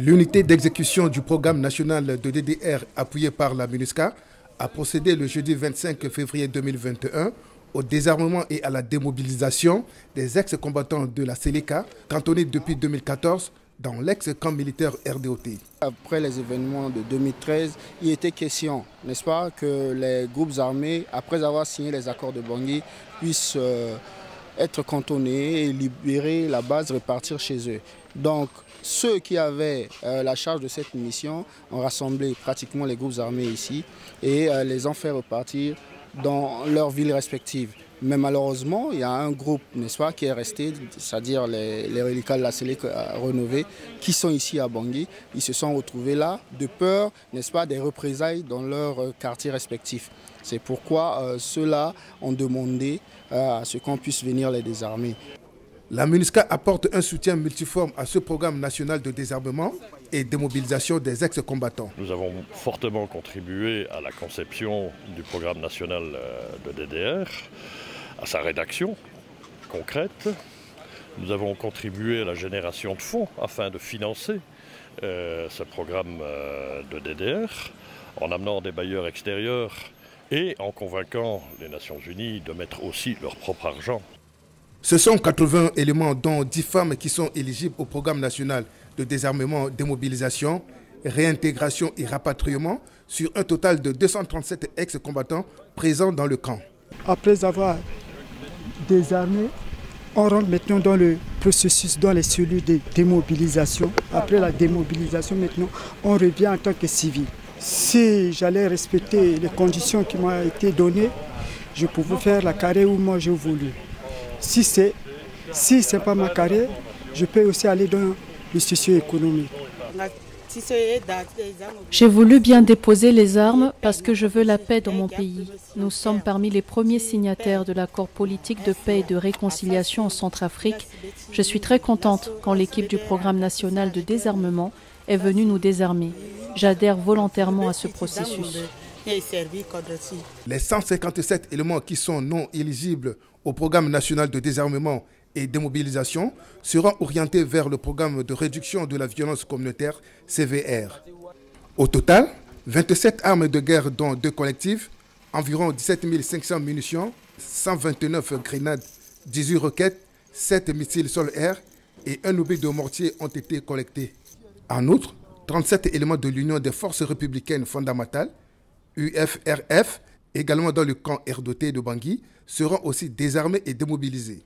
L'unité d'exécution du programme national de DDR appuyé par la MINUSCA a procédé le jeudi 25 février 2021 au désarmement et à la démobilisation des ex-combattants de la Seleka, cantonnés depuis 2014 dans l'ex-camp militaire RDOT. Après les événements de 2013, il était question, n'est-ce pas, que les groupes armés, après avoir signé les accords de Bangui, puissent être cantonnés et libérer la base, repartir chez eux. Donc, ceux qui avaient la charge de cette mission ont rassemblé pratiquement les groupes armés ici et les ont fait repartir dans leurs villes respectives. Mais malheureusement, il y a un groupe, n'est-ce pas, qui est resté, c'est-à-dire les reliquats de la Seleka renouvelés, qui sont ici à Bangui. Ils se sont retrouvés là de peur, n'est-ce pas, des représailles dans leurs quartiers respectifs. C'est pourquoi ceux-là ont demandé à ce qu'on puisse venir les désarmer. La MINUSCA apporte un soutien multiforme à ce programme national de désarmement et démobilisation des ex-combattants. Nous avons fortement contribué à la conception du programme national de DDR, à sa rédaction concrète. Nous avons contribué à la génération de fonds afin de financer ce programme de DDR en amenant des bailleurs extérieurs et en convainquant les Nations Unies de mettre aussi leur propre argent. Ce sont 80 éléments, dont 10 femmes qui sont éligibles au programme national de désarmement, démobilisation, réintégration et rapatriement sur un total de 237 ex-combattants présents dans le camp. Après avoir désarmé, on rentre maintenant dans le processus, dans les cellules de démobilisation. Après la démobilisation, maintenant, on revient en tant que civil. Si j'allais respecter les conditions qui m'ont été données, je pouvais faire la carrière où moi j'ai voulu. Si ce n'est pas ma carrière, je peux aussi aller dans le socio-économique. J'ai voulu bien déposer les armes parce que je veux la paix dans mon pays. Nous sommes parmi les premiers signataires de l'accord politique de paix et de réconciliation en Centrafrique. Je suis très contente quand l'équipe du programme national de désarmement est venue nous désarmer. J'adhère volontairement à ce processus. Les 157 éléments qui sont non éligibles au programme national de désarmement et démobilisation seront orientés vers le programme de réduction de la violence communautaire CVR. Au total, 27 armes de guerre dont 2 collectives, environ 17 500 munitions, 129 grenades, 18 roquettes, 7 missiles sol-air et un obus de mortier ont été collectés. En outre, 37 éléments de l'Union des forces républicaines fondamentales, UFRF, également dans le camp RDOT de Bangui, seront aussi désarmés et démobilisés.